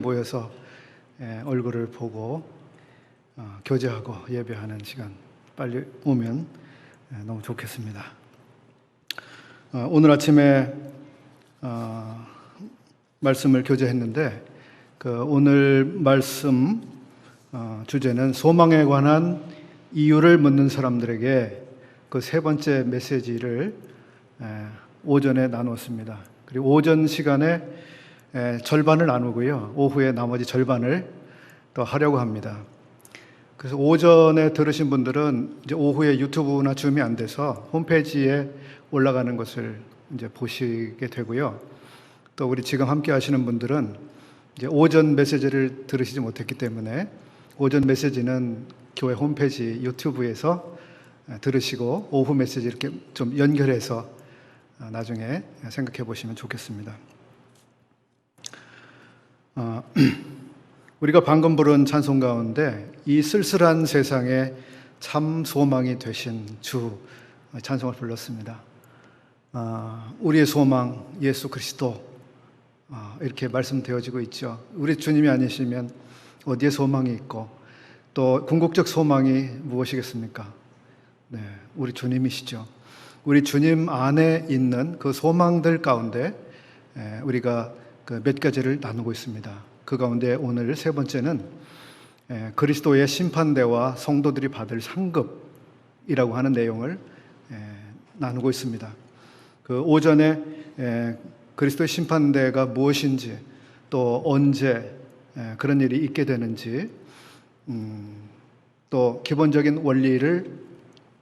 모여서 얼굴을 보고 교제하고 예배하는 시간 빨리 오면 너무 좋겠습니다. 오늘 아침에 말씀을 교제했는데 오늘 말씀 주제는 소망에 관한 이유를 묻는 사람들에게 그 세 번째 메시지를 오전에 나누었습니다. 그리고 오전 시간에 절반을 나누고요. 오후에 나머지 절반을 또 하려고 합니다. 그래서 오전에 들으신 분들은 이제 오후에 유튜브나 줌이 안 돼서 홈페이지에 올라가는 것을 이제 보시게 되고요. 또 우리 지금 함께 하시는 분들은 이제 오전 메시지를 들으시지 못했기 때문에 오전 메시지는 교회 홈페이지 유튜브에서 들으시고 오후 메시지 이렇게 좀 연결해서 나중에 생각해 보시면 좋겠습니다. 우리가 방금 부른 찬송 가운데 이 쓸쓸한 세상에 참 소망이 되신 주 찬송을 불렀습니다. 우리의 소망 예수 그리스도 이렇게 말씀되어지고 있죠. 우리 주님이 아니시면 어디에 소망이 있고 또 궁극적 소망이 무엇이겠습니까? 네, 우리 주님이시죠. 우리 주님 안에 있는 그 소망들 가운데 우리가 몇 가지를 나누고 있습니다. 그 가운데 오늘 세 번째는 그리스도의 심판대와 성도들이 받을 상급이라고 하는 내용을 나누고 있습니다. 그 오전에 그리스도의 심판대가 무엇인지 또 언제 그런 일이 있게 되는지 또 기본적인 원리를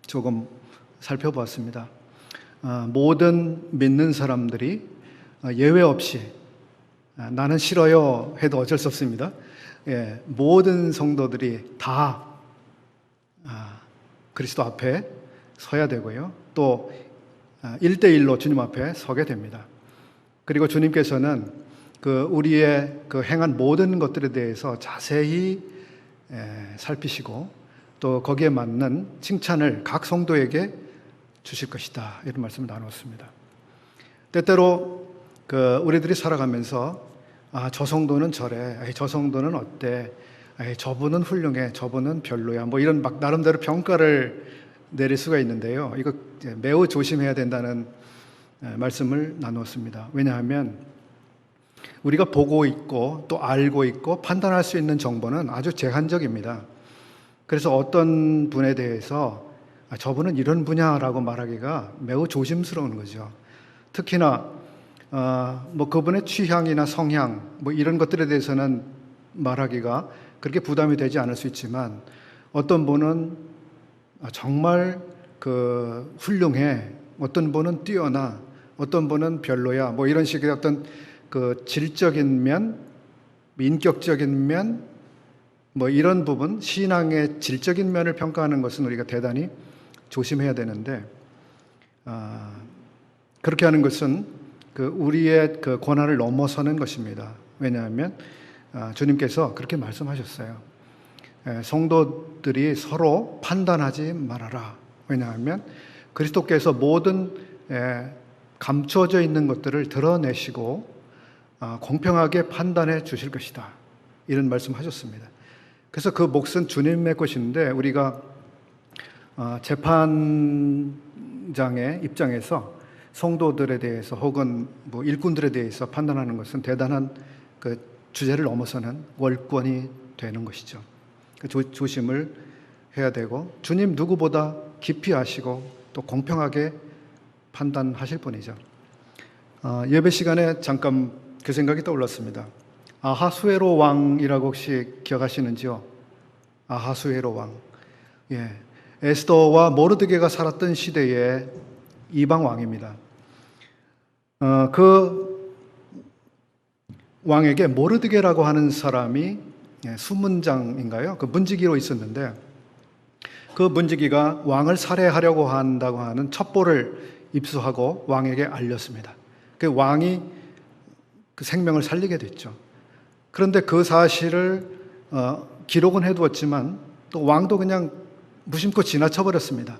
조금 살펴보았습니다. 모든 믿는 사람들이 예외 없이 나는 싫어요 해도 어쩔 수 없습니다. 모든 성도들이 다 그리스도 앞에 서야 되고요. 또 1대1로 주님 앞에 서게 됩니다. 그리고 주님께서는 우리의 행한 모든 것들에 대해서 자세히 살피시고 또 거기에 맞는 칭찬을 각 성도에게 주실 것이다. 이런 말씀을 나눴습니다. 때때로 우리들이 살아가면서 저 성도는 저래, 저 성도는 어때, 저분은 훌륭해, 저분은 별로야, 뭐 이런 막 나름대로 평가를 내릴 수가 있는데요. 이거 매우 조심해야 된다는 말씀을 나누었습니다. 왜냐하면 우리가 보고 있고 또 알고 있고 판단할 수 있는 정보는 아주 제한적입니다. 그래서 어떤 분에 대해서 저분은 이런 분야라고 말하기가 매우 조심스러운 거죠. 특히나 뭐 그분의 취향이나 성향 뭐 이런 것들에 대해서는 말하기가 그렇게 부담이 되지 않을 수 있지만 어떤 분은 정말 훌륭해, 어떤 분은 뛰어나, 어떤 분은 별로야, 뭐 이런 식의 어떤 질적인 면, 인격적인 면, 뭐 이런 부분, 신앙의 질적인 면을 평가하는 것은 우리가 대단히 조심해야 되는데 그렇게 하는 것은 우리의 권한을 넘어서는 것입니다. 왜냐하면 주님께서 그렇게 말씀하셨어요. 성도들이 서로 판단하지 말아라. 왜냐하면 그리스도께서 모든 감춰져 있는 것들을 드러내시고 공평하게 판단해 주실 것이다. 이런 말씀하셨습니다. 그래서 그 몫은 주님의 것인데 우리가 재판장의 입장에서 성도들에 대해서 혹은 뭐 일꾼들에 대해서 판단하는 것은 대단한 주제를 넘어서는 월권이 되는 것이죠. 조심을 해야 되고 주님 누구보다 깊이 아시고 또 공평하게 판단하실 분이죠. 예배 시간에 잠깐 그 생각이 떠올랐습니다. 아하수에로 왕이라고 혹시 기억하시는지요? 아하수에로 왕. 에스더와 모르드게가 살았던 시대의 이방 왕입니다. 그 왕에게 모르드게라고 하는 사람이 수문장인가요? 그 문지기로 있었는데 그 문지기가 왕을 살해하려고 한다고 하는 첩보를 입수하고 왕에게 알렸습니다. 그 왕이 그 생명을 살리게 됐죠. 그런데 그 사실을 기록은 해두었지만 또 왕도 그냥 무심코 지나쳐버렸습니다.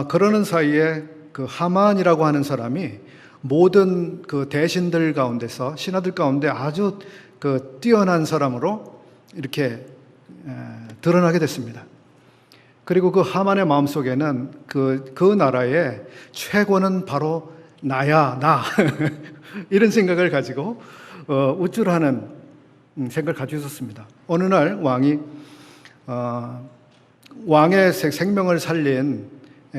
그러는 사이에 하만이라고 하는 사람이 모든 그 대신들 가운데서 신하들 가운데 아주 그 뛰어난 사람으로 이렇게 드러나게 됐습니다. 그리고 그 하만의 마음속에는 그 나라의 최고는 바로 나야, 나. 이런 생각을 가지고 우쭐하는 생각을 가지고 있었습니다. 어느 날 왕의 생명을 살린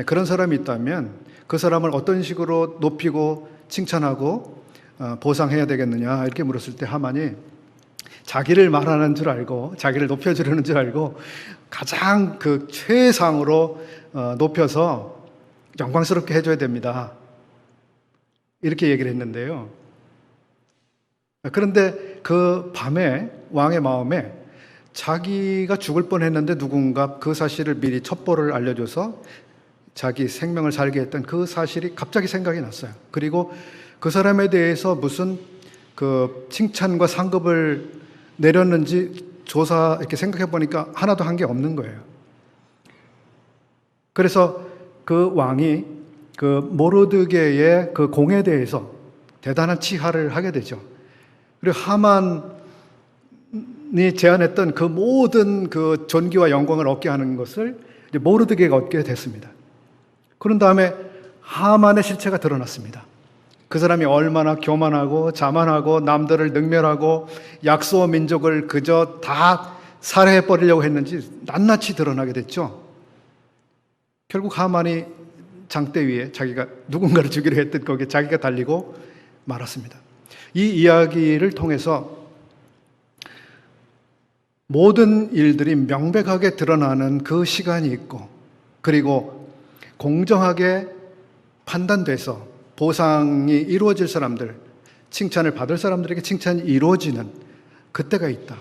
그런 사람이 있다면 그 사람을 어떤 식으로 높이고 칭찬하고 보상해야 되겠느냐 이렇게 물었을 때 하만이 자기를 말하는 줄 알고 자기를 높여주려는 줄 알고 가장 그 최상으로 높여서 영광스럽게 해줘야 됩니다. 이렇게 얘기를 했는데요. 그런데 그 밤에 왕의 마음에 자기가 죽을 뻔했는데 누군가 그 사실을 미리 첩보를 알려줘서 자기 생명을 살게 했던 그 사실이 갑자기 생각이 났어요. 그리고 그 사람에 대해서 무슨 그 칭찬과 상급을 내렸는지 이렇게 생각해 보니까 하나도 한 게 없는 거예요. 그래서 그 왕이 그 모르드게의 그 공에 대해서 대단한 치하를 하게 되죠. 그리고 하만이 제안했던 그 모든 그 존귀와 영광을 얻게 하는 것을 이제 모르드게가 얻게 됐습니다. 그런 다음에 하만의 실체가 드러났습니다. 그 사람이 얼마나 교만하고 자만하고 남들을 능멸하고 약소 민족을 그저 다 살해해 버리려고 했는지 낱낱이 드러나게 됐죠. 결국 하만이 장대 위에 자기가 누군가를 죽이려 했던 거기에 자기가 달리고 말았습니다. 이 이야기를 통해서 모든 일들이 명백하게 드러나는 그 시간이 있고 그리고 공정하게 판단돼서 보상이 이루어질 사람들, 칭찬을 받을 사람들에게 칭찬이 이루어지는 그때가 있다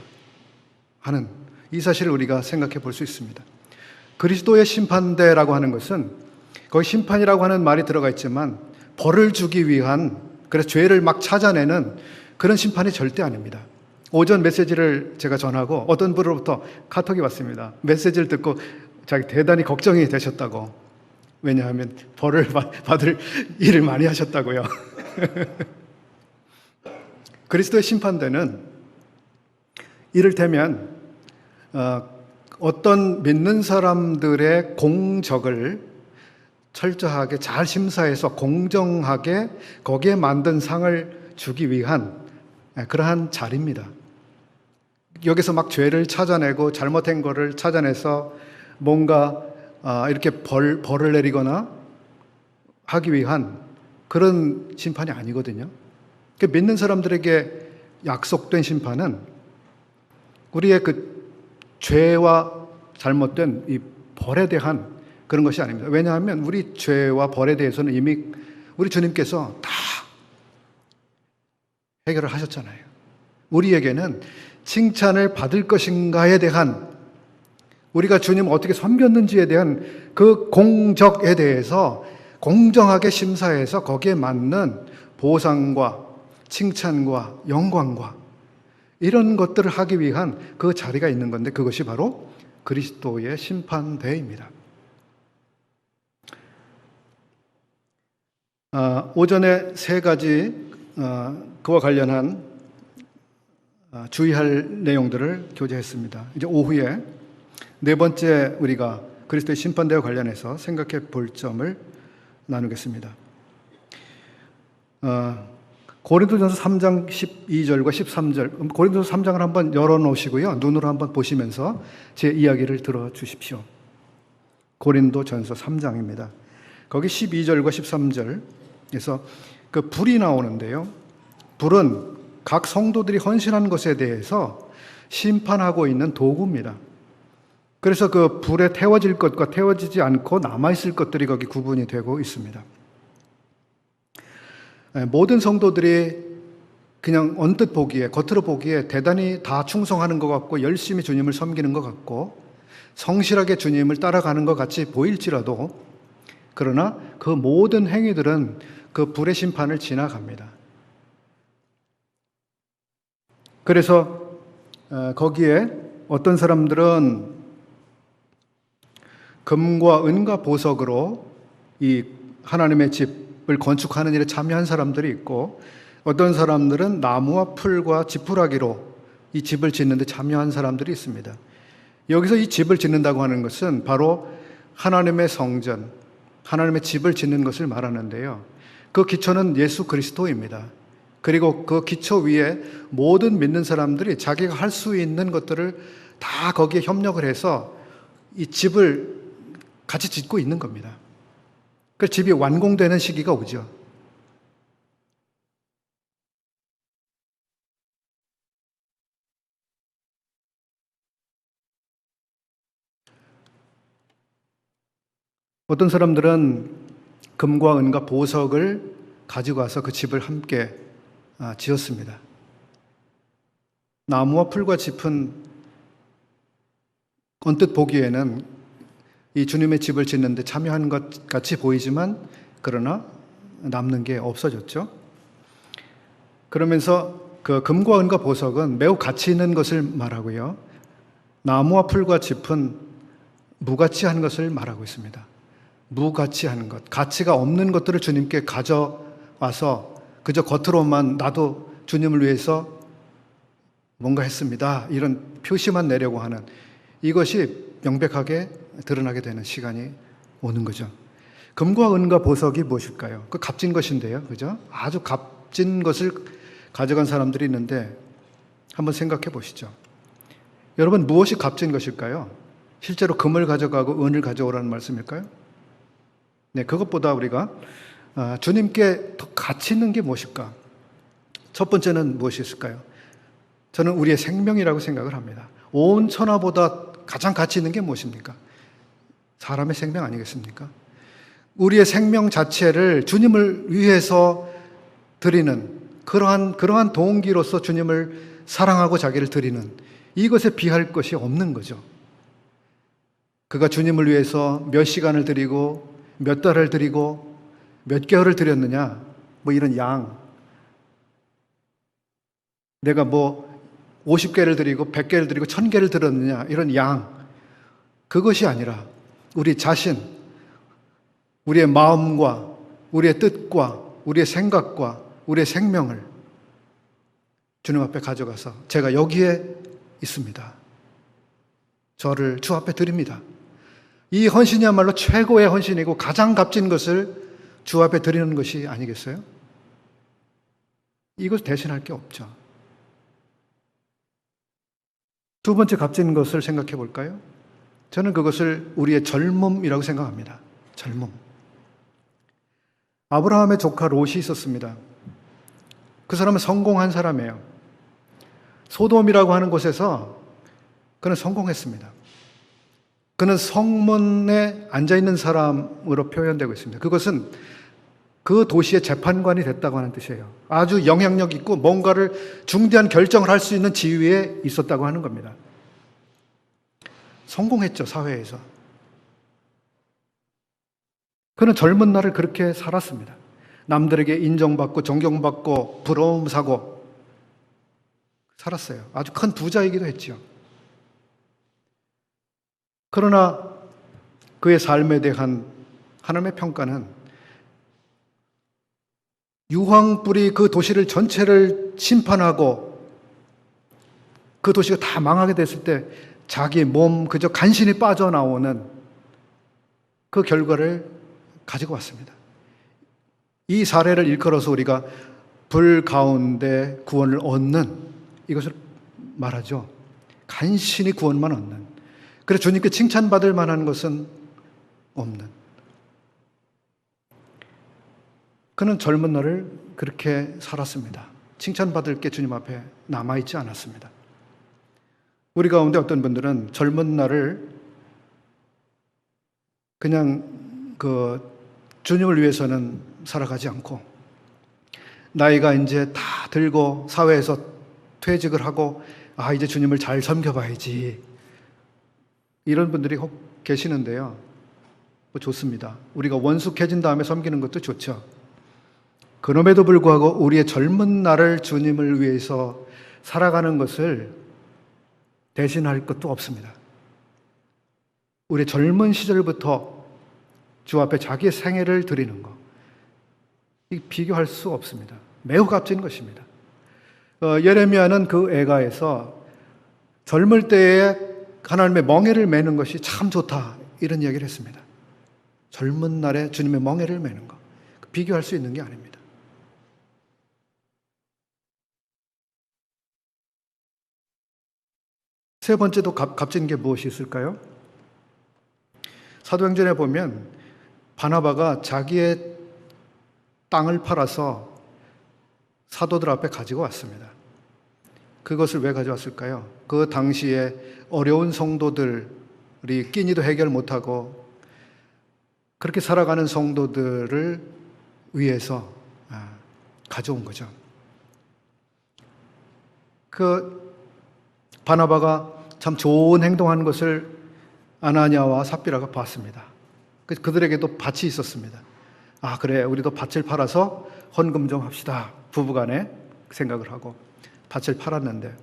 하는 이 사실을 우리가 생각해 볼 수 있습니다. 그리스도의 심판대라고 하는 것은 거기 심판이라고 하는 말이 들어가 있지만 벌을 주기 위한, 그래서 죄를 막 찾아내는 그런 심판이 절대 아닙니다. 오전 메시지를 제가 전하고 어떤 분으로부터 카톡이 왔습니다. 메시지를 듣고 자기 대단히 걱정이 되셨다고. 왜냐하면 벌을 받을 일을 많이 하셨다고요. 그리스도의 심판대는 이를테면 어떤 믿는 사람들의 공적을 철저하게 잘 심사해서 공정하게 거기에 만든 상을 주기 위한 그러한 자리입니다. 여기서 막 죄를 찾아내고 잘못된 거를 찾아내서 뭔가 이렇게 벌을 내리거나 하기 위한 그런 심판이 아니거든요. 믿는 사람들에게 약속된 심판은 우리의 그 죄와 잘못된 이 벌에 대한 그런 것이 아닙니다. 왜냐하면 우리 죄와 벌에 대해서는 이미 우리 주님께서 다 해결을 하셨잖아요. 우리에게는 칭찬을 받을 것인가에 대한, 우리가 주님 어떻게 섬겼는지에 대한 그 공적에 대해서 공정하게 심사해서 거기에 맞는 보상과 칭찬과 영광과 이런 것들을 하기 위한 그 자리가 있는 건데 그것이 바로 그리스도의 심판대입니다. 오전에 세 가지 그와 관련한 주의할 내용들을 교제했습니다. 이제 오후에 네 번째 우리가 그리스도의 심판대와 관련해서 생각해 볼 점을 나누겠습니다. 고린도전서 3장 12절과 13절, 고린도전서 3장을 한번 열어놓으시고요. 눈으로 한번 보시면서 제 이야기를 들어주십시오. 고린도전서 3장입니다. 거기 12절과 13절에서 그 불이 나오는데요. 불은 각 성도들이 헌신한 것에 대해서 심판하고 있는 도구입니다. 그래서 그 불에 태워질 것과 태워지지 않고 남아있을 것들이 거기 구분이 되고 있습니다. 모든 성도들이 그냥 언뜻 보기에, 겉으로 보기에 대단히 다 충성하는 것 같고 열심히 주님을 섬기는 것 같고 성실하게 주님을 따라가는 것 같이 보일지라도 그러나 그 모든 행위들은 그 불의 심판을 지나갑니다. 그래서 거기에 어떤 사람들은 금과 은과 보석으로 이 하나님의 집 집을 건축하는 일에 참여한 사람들이 있고, 어떤 사람들은 나무와 풀과 지푸라기로 이 집을 짓는 데 참여한 사람들이 있습니다. 여기서 이 집을 짓는다고 하는 것은 바로 하나님의 성전, 하나님의 집을 짓는 것을 말하는데요. 그 기초는 예수 그리스도입니다. 그리고 그 기초 위에 모든 믿는 사람들이 자기가 할 수 있는 것들을 다 거기에 협력을 해서 이 집을 같이 짓고 있는 겁니다. 그 집이 완공되는 시기가 오죠. 어떤 사람들은 금과 은과 보석을 가지고 와서 그 집을 함께 지었습니다. 나무와 풀과 짚은 언뜻 보기에는 이 주님의 집을 짓는데 참여한 것 같이 보이지만 그러나 남는 게 없어졌죠. 그러면서 그 금과 은과 보석은 매우 가치 있는 것을 말하고요. 나무와 풀과 짚은 무가치한 것을 말하고 있습니다. 무가치한 것, 가치가 없는 것들을 주님께 가져와서 그저 겉으로만 나도 주님을 위해서 뭔가 했습니다, 이런 표시만 내려고 하는, 이것이 명백하게 드러나게 되는 시간이 오는 거죠. 금과 은과 보석이 무엇일까요? 그 값진 것인데요, 그죠? 아주 값진 것을 가져간 사람들이 있는데 한번 생각해 보시죠. 여러분, 무엇이 값진 것일까요? 실제로 금을 가져가고 은을 가져오라는 말씀일까요? 네, 그것보다 우리가 주님께 더 가치 있는 게 무엇일까? 첫 번째는 무엇이 있을까요? 저는 우리의 생명이라고 생각을 합니다. 온 천하보다 가장 가치 있는 게 무엇입니까? 사람의 생명 아니겠습니까? 우리의 생명 자체를 주님을 위해서 드리는 그러한 동기로서 주님을 사랑하고 자기를 드리는, 이것에 비할 것이 없는 거죠. 그가 주님을 위해서 몇 시간을 드리고 몇 달을 드리고 몇 개월을 드렸느냐, 뭐 이런 양, 내가 뭐 50개를 드리고 100개를 드리고 1000개를 드렸느냐, 이런 양, 그것이 아니라 우리 자신, 우리의 마음과 우리의 뜻과 우리의 생각과 우리의 생명을 주님 앞에 가져가서 제가 여기에 있습니다, 저를 주 앞에 드립니다. 이 헌신이야말로 최고의 헌신이고 가장 값진 것을 주 앞에 드리는 것이 아니겠어요? 이것 대신할 게 없죠. 두 번째 값진 것을 생각해 볼까요? 저는 그것을 우리의 젊음이라고 생각합니다. 젊음. 아브라함의 조카 롯이 있었습니다. 그 사람은 성공한 사람이에요. 소돔이라고 하는 곳에서 그는 성공했습니다. 그는 성문에 앉아있는 사람으로 표현되고 있습니다. 그것은 그 도시의 재판관이 됐다고 하는 뜻이에요. 아주 영향력 있고 뭔가를 중대한 결정을 할 수 있는 지위에 있었다고 하는 겁니다. 성공했죠, 사회에서. 그는 젊은 날을 그렇게 살았습니다. 남들에게 인정받고 존경받고 부러움 사고 살았어요. 아주 큰 부자이기도 했죠. 그러나 그의 삶에 대한 하나님의 평가는 유황불이 그 도시를 전체를 심판하고 그 도시가 다 망하게 됐을 때 자기 몸 그저 간신히 빠져나오는 그 결과를 가지고 왔습니다. 이 사례를 일컬어서 우리가 불 가운데 구원을 얻는, 이것을 말하죠. 간신히 구원만 얻는. 그래서 주님께 칭찬받을 만한 것은 없는. 그는 젊은 날을 그렇게 살았습니다. 칭찬받을 게 주님 앞에 남아있지 않았습니다. 우리 가운데 어떤 분들은 젊은 날을 그냥 주님을 위해서는 살아가지 않고 나이가 이제 다 들고 사회에서 퇴직을 하고 이제 주님을 잘 섬겨봐야지, 이런 분들이 혹 계시는데요. 뭐 좋습니다. 우리가 원숙해진 다음에 섬기는 것도 좋죠. 그럼에도 불구하고 우리의 젊은 날을 주님을 위해서 살아가는 것을 대신할 것도 없습니다. 우리의 젊은 시절부터 주 앞에 자기의 생애를 드리는 것, 비교할 수 없습니다. 매우 값진 것입니다. 예레미야는 그 애가에서 젊을 때에 하나님의 멍에를 매는 것이 참 좋다, 이런 이야기를 했습니다. 젊은 날에 주님의 멍에를 매는 것, 비교할 수 있는 게 아닙니다. 세 번째도 값진 게 무엇이 있을까요? 사도행전에 보면 바나바가 자기의 땅을 팔아서 사도들 앞에 가지고 왔습니다. 그것을 왜 가져왔을까요? 그 당시에 어려운 성도들이 끼니도 해결 못하고 그렇게 살아가는 성도들을 위해서 가져온 거죠. 그 바나바가 참 좋은 행동하는 것을 아나니아와 삽비라가 봤습니다. 그들에게도 밭이 있었습니다. 그래, 우리도 밭을 팔아서 헌금 좀 합시다, 부부간에 생각을 하고 밭을 팔았는데,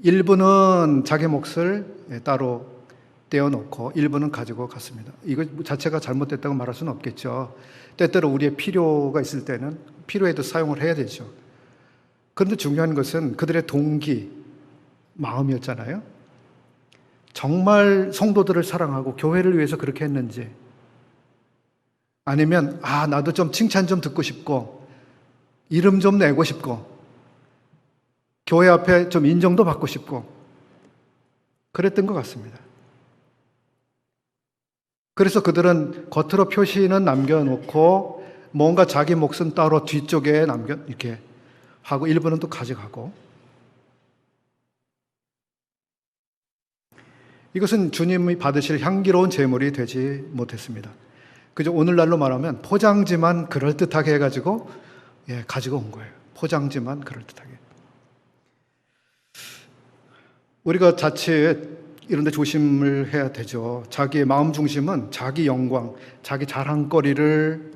일부는 자기 몫을 따로 떼어놓고 일부는 가지고 갔습니다. 이거 자체가 잘못됐다고 말할 수는 없겠죠. 때때로 우리의 필요가 있을 때는 필요에도 사용을 해야 되죠. 그런데 중요한 것은 그들의 동기, 마음이었잖아요. 정말 성도들을 사랑하고 교회를 위해서 그렇게 했는지, 아니면 나도 좀 칭찬 좀 듣고 싶고 이름 좀 내고 싶고 교회 앞에 좀 인정도 받고 싶고 그랬던 것 같습니다. 그래서 그들은 겉으로 표시는 남겨놓고 뭔가 자기 몫은 따로 뒤쪽에 이렇게 하고 일부는 또 가져가고, 이것은 주님이 받으실 향기로운 제물이 되지 못했습니다. 그저 오늘날로 말하면 포장지만 그럴듯하게 해가지고 가지고 온 거예요. 포장지만 그럴듯하게. 우리가 자칫 이런 데 조심을 해야 되죠. 자기의 마음 중심은 자기 영광, 자기 자랑거리를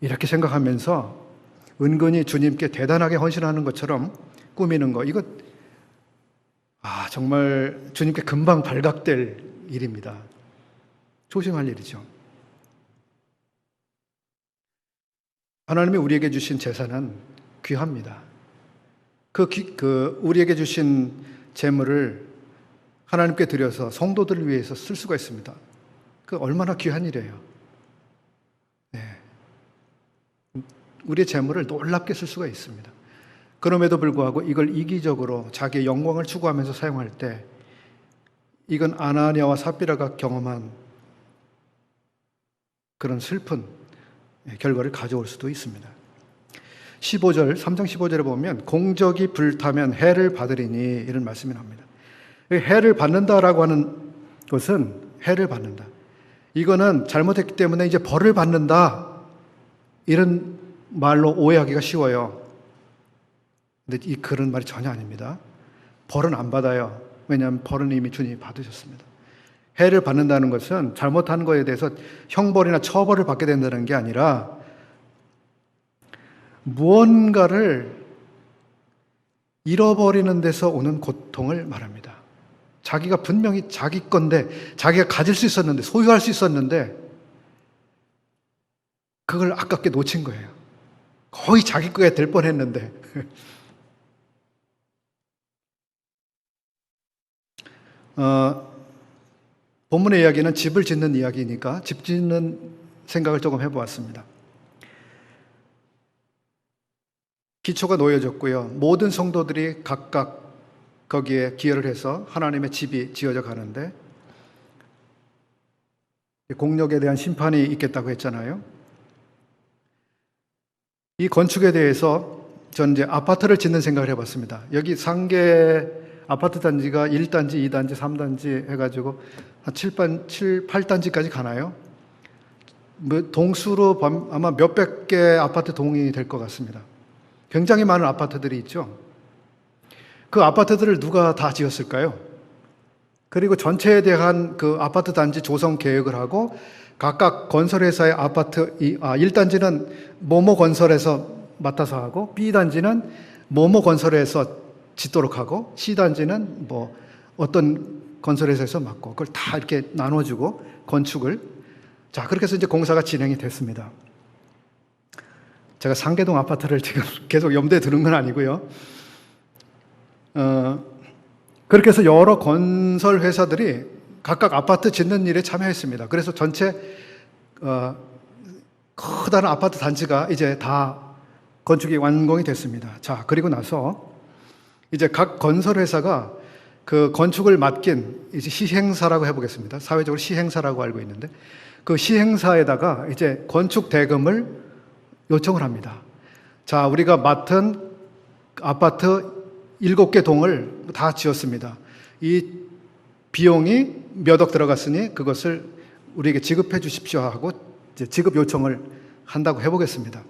이렇게 생각하면서 은근히 주님께 대단하게 헌신하는 것처럼 꾸미는 거, 이거 정말 주님께 금방 발각될 일입니다. 조심할 일이죠. 하나님이 우리에게 주신 재산은 귀합니다. 우리에게 주신 재물을 하나님께 드려서 성도들을 위해서 쓸 수가 있습니다. 그 얼마나 귀한 일이에요. 우리의 재물을 놀랍게 쓸 수가 있습니다. 그럼에도 불구하고 이걸 이기적으로 자기의 영광을 추구하면서 사용할 때, 이건 아나니아와 삽비라가 경험한 그런 슬픈 결과를 가져올 수도 있습니다. 3장 15절에 보면 공적이 불타면 해를 받으리니, 이런 말씀이 나옵니다. 해를 받는다라고 하는 것은, 해를 받는다, 이거는 잘못했기 때문에 이제 벌을 받는다, 이런 말로 오해하기가 쉬워요. 근데 그런 말이 전혀 아닙니다. 벌은 안 받아요. 왜냐하면 벌은 이미 주님이 받으셨습니다. 해를 받는다는 것은 잘못한 거에 대해서 형벌이나 처벌을 받게 된다는 게 아니라 무언가를 잃어버리는 데서 오는 고통을 말합니다. 자기가 분명히 자기 건데, 자기가 가질 수 있었는데, 소유할 수 있었는데 그걸 아깝게 놓친 거예요. 거의 자기 거가 될 뻔했는데. 본문의 이야기는 집을 짓는 이야기니까 집 짓는 생각을 조금 해보았습니다. 기초가 놓여졌고요. 모든 성도들이 각각 거기에 기여를 해서 하나님의 집이 지어져 가는데, 공력에 대한 심판이 있겠다고 했잖아요. 이 건축에 대해서 저는 이제 아파트를 짓는 생각을 해봤습니다. 여기 상계 아파트 단지가 1단지, 2단지, 3단지 해가지고 한 7, 8단지까지 가나요? 동수로 아마 몇백 개 아파트 동이 될 것 같습니다. 굉장히 많은 아파트들이 있죠. 그 아파트들을 누가 다 지었을까요? 그리고 전체에 대한 그 아파트 단지 조성 계획을 하고, 각각 건설회사의 아파트, 1단지는 모모 건설에서 맡아서 하고, B단지는 모모 건설에서 짓도록 하고, C단지는 어떤 건설회사에서 맡고, 그걸 다 이렇게 나눠주고 건축을. 자, 그렇게 해서 이제 공사가 진행이 됐습니다. 제가 상계동 아파트를 지금 계속 염두에 두는 건 아니고요. 그렇게 해서 여러 건설 회사들이 각각 아파트 짓는 일에 참여했습니다. 그래서 전체 커다란 아파트 단지가 이제 다 건축이 완공이 됐습니다. 자, 그리고 나서 이제 각 건설 회사가 그 건축을 맡긴 이제 시행사라고 해보겠습니다. 사회적으로 시행사라고 알고 있는데 그 시행사에다가 이제 건축 대금을 요청을 합니다. 자, 우리가 맡은 아파트 7개 동을 다 지었습니다. 이 비용이 몇 억 들어갔으니 그것을 우리에게 지급해 주십시오 하고 이제 지급 요청을 한다고 해보겠습니다.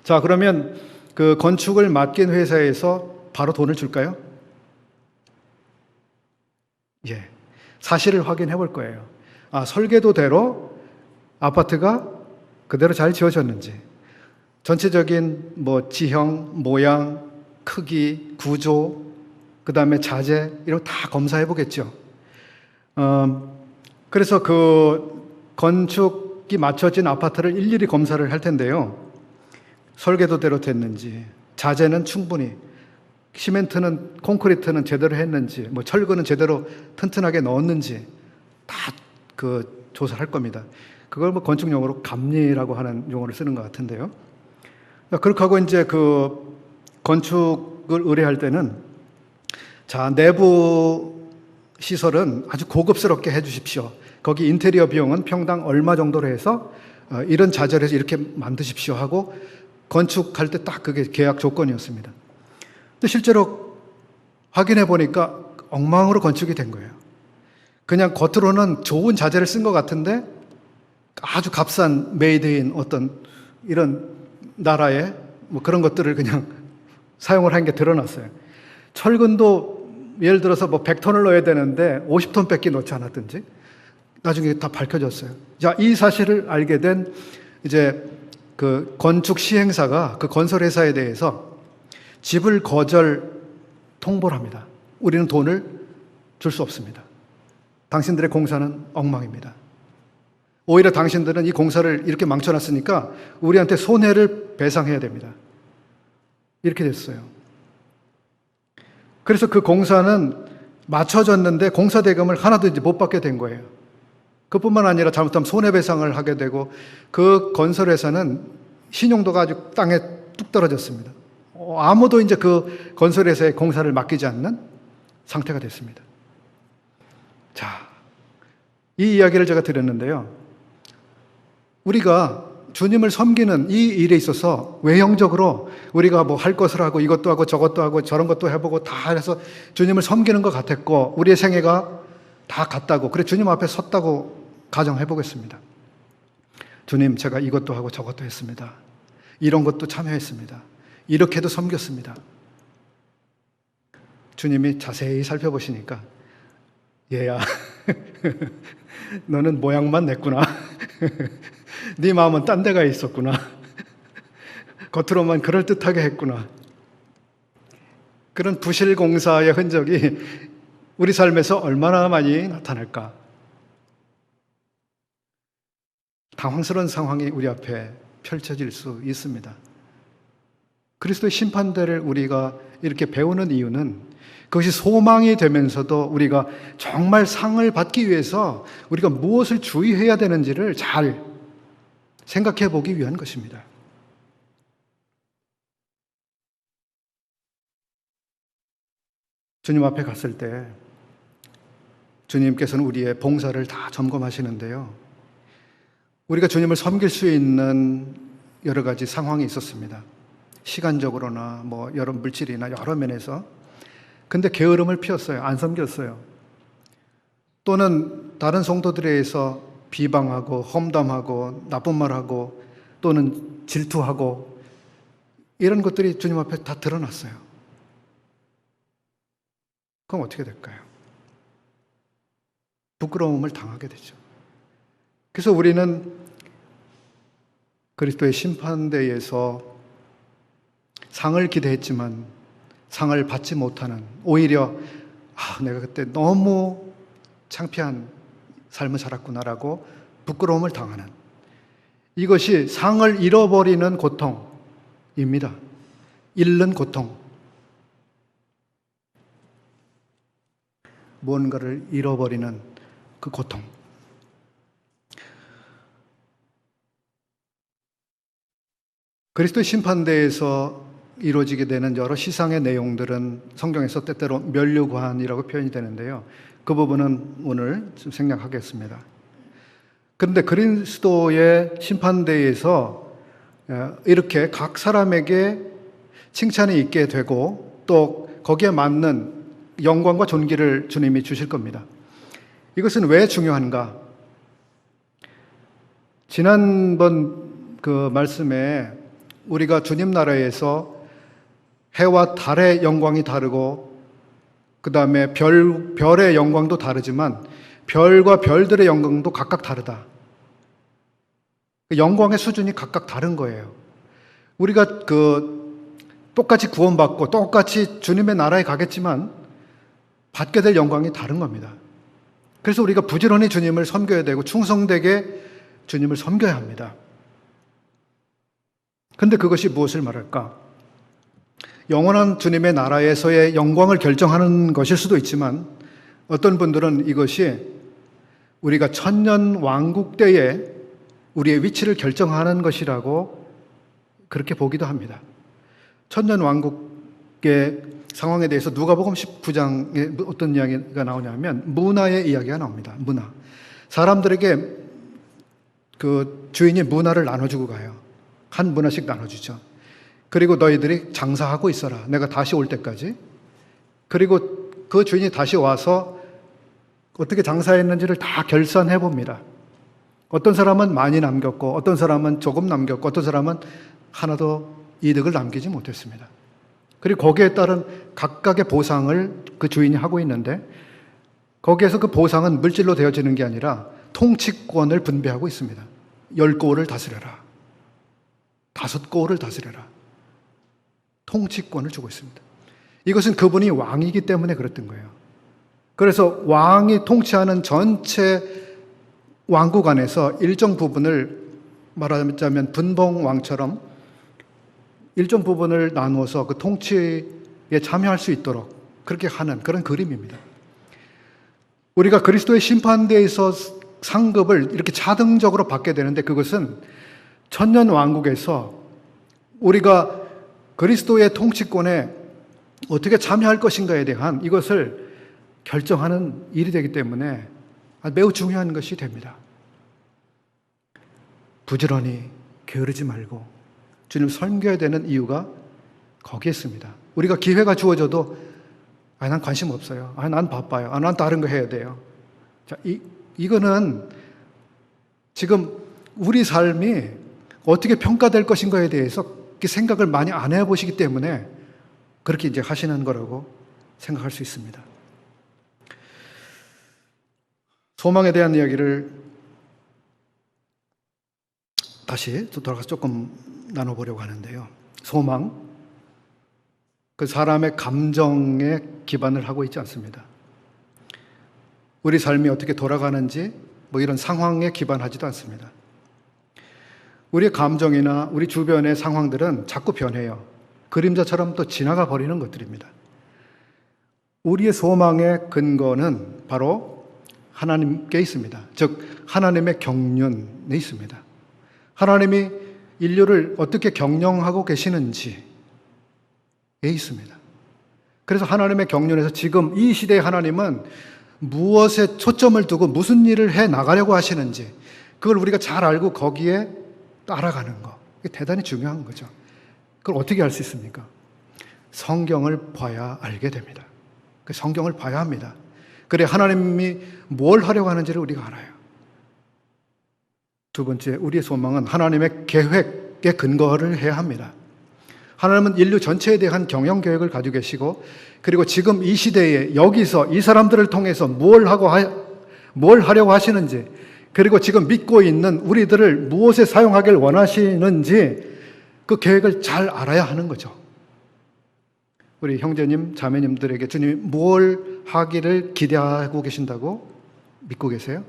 자, 그러면 그 건축을 맡긴 회사에서 바로 돈을 줄까요? 예. 사실을 확인해 볼 거예요. 설계도대로 아파트가 그대로 잘 지어졌는지, 전체적인 뭐 지형, 모양, 크기, 구조, 그 다음에 자재, 이런 거 다 검사해 보겠죠. 그래서 그 건축이 맞춰진 아파트를 일일이 검사를 할 텐데요. 설계도대로 됐는지, 자재는 충분히, 시멘트는, 콘크리트는 제대로 했는지, 뭐 철근은 제대로 튼튼하게 넣었는지 다 그 조사를 할 겁니다. 그걸 뭐 건축 용어로 감리라고 하는 용어를 쓰는 것 같은데요. 그렇게 하고 이제 그 건축을 의뢰할 때는 자, 내부 시설은 아주 고급스럽게 해 주십시오. 거기 인테리어 비용은 평당 얼마 정도로 해서 이런 자재를 해서 이렇게 만드십시오 하고 건축할 때 딱 그게 계약 조건이었습니다. 근데 실제로 확인해 보니까 엉망으로 건축이 된 거예요. 그냥 겉으로는 좋은 자재를 쓴 것 같은데 아주 값싼 메이드인 어떤 이런 나라의 뭐 그런 것들을 그냥 사용을 한 게 드러났어요. 철근도 예를 들어서 뭐 100톤을 넣어야 되는데 50톤밖에 넣지 않았든지 나중에 다 밝혀졌어요. 자, 이 사실을 알게 된 이제 그 건축 시행사가 그 건설 회사에 대해서 지불 거절 통보를 합니다. 우리는 돈을 줄 수 없습니다. 당신들의 공사는 엉망입니다. 오히려 당신들은 이 공사를 이렇게 망쳐놨으니까 우리한테 손해를 배상해야 됩니다. 이렇게 됐어요. 그래서 그 공사는 맞춰졌는데 공사 대금을 하나도 이제 못 받게 된 거예요. 그뿐만 아니라 잘못하면 손해배상을 하게 되고 그 건설회사는 신용도가 아주 땅에 뚝 떨어졌습니다. 아무도 이제 그 건설회사에 공사를 맡기지 않는 상태가 됐습니다. 자, 이 이야기를 제가 드렸는데요. 우리가 주님을 섬기는 이 일에 있어서 외형적으로 우리가 뭐 할 것을 하고 이것도 하고 저것도 하고 저런 것도 해보고 다 해서 주님을 섬기는 것 같았고 우리의 생애가 다 같다고 그래 주님 앞에 섰다고 가정해 보겠습니다. 주님, 제가 이것도 하고 저것도 했습니다. 이런 것도 참여했습니다. 이렇게도 섬겼습니다. 주님이 자세히 살펴보시니까 얘야 너는 모양만 냈구나. 네 마음은 딴 데가 있었구나. 겉으로만 그럴듯하게 했구나. 그런 부실공사의 흔적이 우리 삶에서 얼마나 많이 나타날까. 당황스러운 상황이 우리 앞에 펼쳐질 수 있습니다. 그리스도의 심판대를 우리가 이렇게 배우는 이유는 그것이 소망이 되면서도 우리가 정말 상을 받기 위해서 우리가 무엇을 주의해야 되는지를 잘 생각해 보기 위한 것입니다. 주님 앞에 갔을 때 주님께서는 우리의 봉사를 다 점검하시는데요. 우리가 주님을 섬길 수 있는 여러 가지 상황이 있었습니다. 시간적으로나 뭐 여러 물질이나 여러 면에서. 근데 게으름을 피웠어요. 안 섬겼어요. 또는 다른 성도들에 의해서 비방하고 험담하고 나쁜 말하고 또는 질투하고 이런 것들이 주님 앞에 다 드러났어요. 그럼 어떻게 될까요? 부끄러움을 당하게 되죠. 그래서 우리는 그리스도의 심판대에서 상을 기대했지만 상을 받지 못하는, 오히려 내가 그때 너무 창피한 삶을 살았구나라고 부끄러움을 당하는, 이것이 상을 잃어버리는 고통, 잃는 고통. 무언가를 잃어버리는 그 고통. 그리스도의 심판대에서 이루어지게 되는 여러 시상의 내용들은 성경에서 때때로 면류관이라고 표현이 되는데요. 그 부분은 오늘 좀 생략하겠습니다. 그런데 그리스도의 심판대에서 이렇게 각 사람에게 칭찬이 있게 되고 또 거기에 맞는 영광과 존귀를 주님이 주실 겁니다. 이것은 왜 중요한가? 지난번 그 말씀에 우리가 주님 나라에서 해와 달의 영광이 다르고 그 다음에 별의 영광도 다르지만 별과 별들의 영광도 각각 다르다. 영광의 수준이 각각 다른 거예요. 우리가 똑같이 구원받고 똑같이 주님의 나라에 가겠지만 받게 될 영광이 다른 겁니다. 그래서 우리가 부지런히 주님을 섬겨야 되고 충성되게 주님을 섬겨야 합니다. 그런데 그것이 무엇을 말할까? 영원한 주님의 나라에서의 영광을 결정하는 것일 수도 있지만 어떤 분들은 이것이 우리가 천년 왕국 때에 우리의 위치를 결정하는 것이라고 그렇게 보기도 합니다. 천년 왕국의 상황에 대해서 누가복음 19장에 어떤 이야기가 나오냐면 문화의 이야기가 나옵니다. 문화. 사람들에게 그 주인이 문화를 나눠주고 가요. 한 문화씩 나눠주죠. 그리고 너희들이 장사하고 있어라. 내가 다시 올 때까지. 그리고 그 주인이 다시 와서 어떻게 장사했는지를 다 결산해 봅니다. 어떤 사람은 많이 남겼고 어떤 사람은 조금 남겼고 어떤 사람은 하나도 이득을 남기지 못했습니다. 그리고 거기에 따른 각각의 보상을 그 주인이 하고 있는데 거기에서 그 보상은 물질로 되어지는 게 아니라 통치권을 분배하고 있습니다. 10고을을 다스려라. 5고을을 다스려라. 통치권을 주고 있습니다. 이것은 그분이 왕이기 때문에 그랬던 거예요. 그래서 왕이 통치하는 전체 왕국 안에서 일정 부분을 말하자면 분봉왕처럼 일정 부분을 나누어서 그 통치에 참여할 수 있도록 그렇게 하는 그런 그림입니다. 우리가 그리스도의 심판대에서 상급을 이렇게 차등적으로 받게 되는데 그것은 천년 왕국에서 우리가 그리스도의 통치권에 어떻게 참여할 것인가에 대한 이것을 결정하는 일이 되기 때문에 매우 중요한 것이 됩니다. 부지런히 게으르지 말고 주님을 섬겨야 되는 이유가 거기에 있습니다. 우리가 기회가 주어져도 난 관심 없어요. 난 바빠요. 난 다른 거 해야 돼요. 자, 이거는 지금 우리 삶이 어떻게 평가될 것인가에 대해서 생각을 많이 안 해보시기 때문에 그렇게 이제 하시는 거라고 생각할 수 있습니다. 소망에 대한 이야기를 다시 돌아가서 조금 나눠보려고 하는데요. 소망, 그 사람의 감정에 기반을 하고 있지 않습니다. 우리 삶이 어떻게 돌아가는지 이런 상황에 기반하지도 않습니다. 우리의 감정이나 우리 주변의 상황들은 자꾸 변해요. 그림자처럼 또 지나가 버리는 것들입니다. 우리의 소망의 근거는 바로 하나님께 있습니다. 즉 하나님의 경륜에 있습니다. 하나님이 인류를 어떻게 경영하고 계시는지에 있습니다. 그래서 하나님의 경륜에서 지금 이 시대의 하나님은 무엇에 초점을 두고 무슨 일을 해 나가려고 하시는지 그걸 우리가 잘 알고 거기에 따라가는 거. 이게 대단히 중요한 거죠. 그걸 어떻게 알 수 있습니까? 성경을 봐야 알게 됩니다. 성경을 봐야 합니다. 그래 하나님이 뭘 하려고 하는지를 우리가 알아요. 두 번째, 우리의 소망은 하나님의 계획에 근거를 해야 합니다. 하나님은 인류 전체에 대한 경영 계획을 가지고 계시고 그리고 지금 이 시대에 여기서 이 사람들을 통해서 뭘 하려고 하시는지 그리고 지금 믿고 있는 우리들을 무엇에 사용하길 원하시는지 그 계획을 잘 알아야 하는 거죠. 우리 형제님, 자매님들에게 주님이 뭘 하기를 기대하고 계신다고 믿고 계세요?